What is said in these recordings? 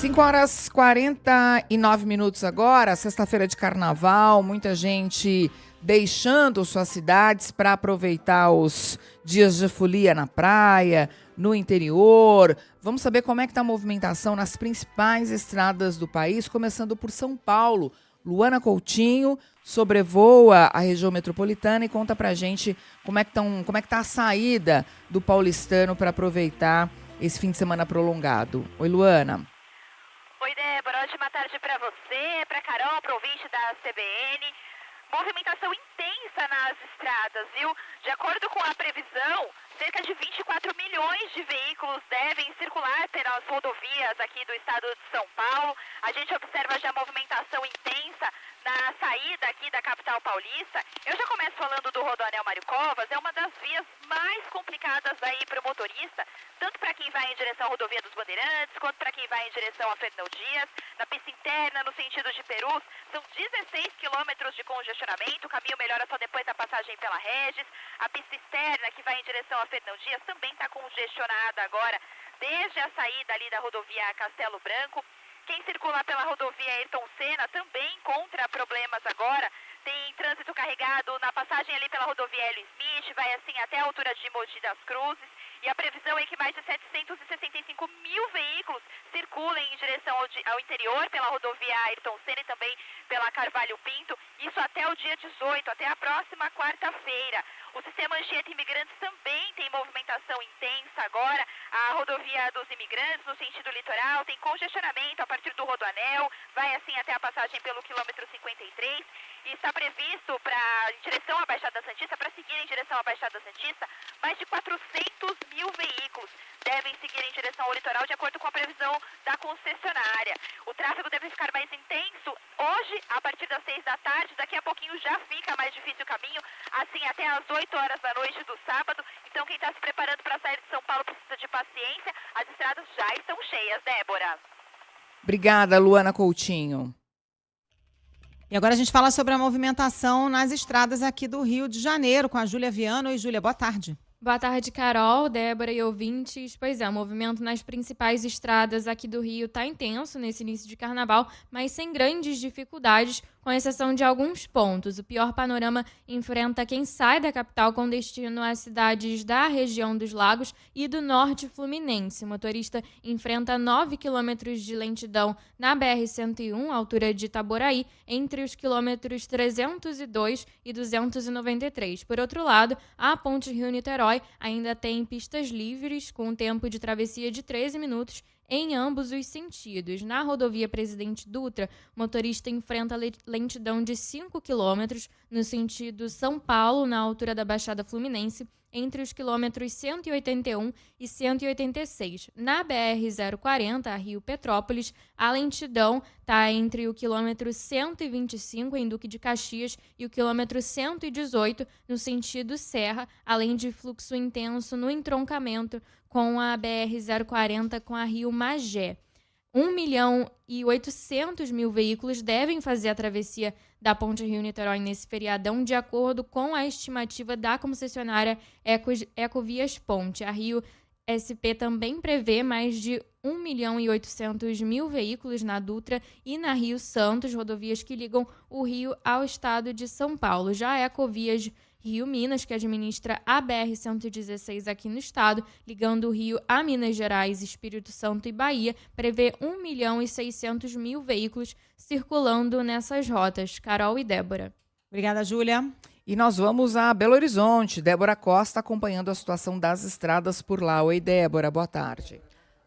5h49 agora, sexta-feira de carnaval, muita gente deixando suas cidades para aproveitar os dias de folia na praia, no interior. Vamos saber como é que está a movimentação nas principais estradas do país, começando por São Paulo. Luana Coutinho sobrevoa a região metropolitana e conta pra gente como é que tá a saída do paulistano para aproveitar esse fim de semana prolongado. Oi, Luana. Oi, Débora. Ótima tarde para você, para Carol, para o ouvinte da CBN. Movimentação intensa nas estradas, viu? De acordo com a previsão, cerca de 24 milhões de veículos devem circular pelas rodovias aqui do estado de São Paulo. A gente observa já movimentação intensa na saída aqui da capital paulista. Eu já começo falando do Rodoanel Mário Covas, é uma das vias mais complicadas aí para o motorista, tanto para quem vai em direção à rodovia dos Bandeirantes, quanto para quem vai em direção a Fernão Dias. Na pista interna, no sentido de Perus, são 16 quilômetros de congestionamento, o caminho melhora só depois da passagem pela Regis. A pista externa, que vai em direção a Fernão Dias, também está congestionada agora, desde a saída ali da rodovia Castelo Branco. Quem circula pela rodovia Ayrton Senna também encontra problemas agora. Tem trânsito carregado na passagem ali pela rodovia Hélio Smith, vai assim até a altura de Mogi das Cruzes. E a previsão é que mais de 765 mil veículos circulem em direção ao interior pela rodovia Ayrton Senna e também pela Carvalho Pinto. Isso até o dia 18, até a próxima quarta-feira. O sistema Anchieta Imigrantes também tem movimentação intensa agora. A rodovia dos imigrantes, no sentido litoral, tem congestionamento a partir do Rodoanel, vai assim até a passagem pelo quilômetro 53. E está previsto em direção à Baixada Santista, para seguir em direção à Baixada Santista, mais de 400 mil veículos devem seguir em direção ao litoral, de acordo com a previsão da concessionária. O tráfego deve ficar mais intenso hoje, a partir das 6 da tarde. Daqui a pouquinho já fica mais difícil o caminho, assim até às 8 horas da noite do sábado. Então quem está se preparando para sair de São Paulo precisa de paciência. As estradas já estão cheias, Débora. Obrigada, Luana Coutinho. E agora a gente fala sobre a movimentação nas estradas aqui do Rio de Janeiro, com a Júlia Viano. Oi, Júlia, boa tarde. Boa tarde, Carol, Débora e ouvintes. Pois é, o movimento nas principais estradas aqui do Rio está intenso nesse início de carnaval, mas sem grandes dificuldades, com exceção de alguns pontos. O pior panorama enfrenta quem sai da capital com destino às cidades da região dos Lagos e do norte fluminense. O motorista enfrenta 9 quilômetros de lentidão na BR-101, altura de Itaboraí, entre os quilômetros 302 e 293. Por outro lado, a ponte Rio-Niterói ainda tem pistas livres, com um tempo de travessia de 13 minutos em ambos os sentidos. Na rodovia Presidente Dutra, o motorista enfrenta lentidão de 5 quilômetros no sentido São Paulo, na altura da Baixada Fluminense, entre os quilômetros 181 e 186. Na BR-040, a Rio Petrópolis, a lentidão está entre o quilômetro 125, em Duque de Caxias, e o quilômetro 118, no sentido Serra, além de fluxo intenso no entroncamento com a BR-040 com a Rio Magé. 1.800.000 veículos devem fazer a travessia da ponte Rio-Niterói nesse feriadão, de acordo com a estimativa da concessionária Ecovias Ponte. A Rio SP também prevê mais de 1.800.000 veículos na Dutra e na Rio Santos, rodovias que ligam o Rio ao estado de São Paulo. Já a Ecovias Rio Minas, que administra a BR-116 aqui no estado, ligando o Rio a Minas Gerais, Espírito Santo e Bahia, prevê 1.600.000 veículos circulando nessas rotas. Carol e Débora. Obrigada, Júlia. E nós vamos a Belo Horizonte. Débora Costa acompanhando a situação das estradas por lá. Oi, Débora, boa tarde.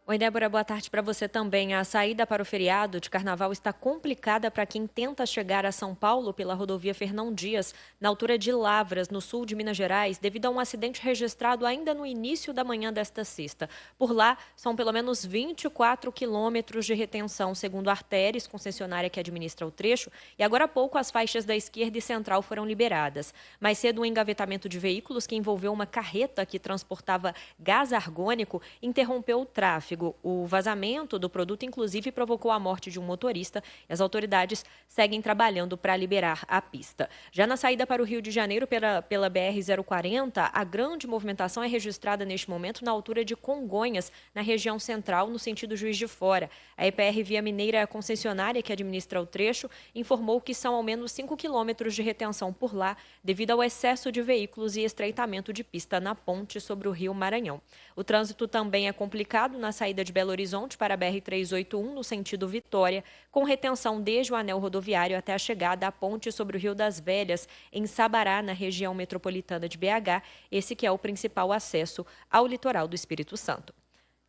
Oi, Débora, boa tarde para você também. A saída para o feriado de carnaval está complicada para quem tenta chegar a São Paulo pela rodovia Fernão Dias, na altura de Lavras, no sul de Minas Gerais, devido a um acidente registrado ainda no início da manhã desta sexta. Por lá, são pelo menos 24 quilômetros de retenção, segundo a Artéres, concessionária que administra o trecho, e agora há pouco as faixas da esquerda e central foram liberadas. Mais cedo, um engavetamento de veículos que envolveu uma carreta que transportava gás argônico interrompeu o tráfego. tráfego. O vazamento do produto, inclusive, provocou a morte de um motorista e as autoridades seguem trabalhando para liberar a pista. Já na saída para o Rio de Janeiro pela BR-040, a grande movimentação é registrada neste momento na altura de Congonhas, na região central, no sentido Juiz de Fora. A EPR Via Mineira, a concessionária que administra o trecho, informou que são ao menos 5 quilômetros de retenção por lá, devido ao excesso de veículos e estreitamento de pista na ponte sobre o Rio Maranhão. O trânsito também é complicado na saída de Belo Horizonte para a BR-381, no sentido Vitória, com retenção desde o anel rodoviário até a chegada à ponte sobre o Rio das Velhas, em Sabará, na região metropolitana de BH, esse que é o principal acesso ao litoral do Espírito Santo.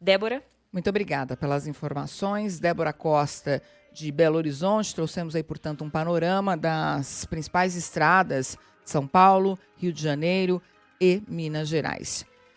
Débora? Muito obrigada pelas informações. Débora Costa, de Belo Horizonte. Trouxemos aí, portanto, um panorama das principais estradas de São Paulo, Rio de Janeiro e Minas Gerais.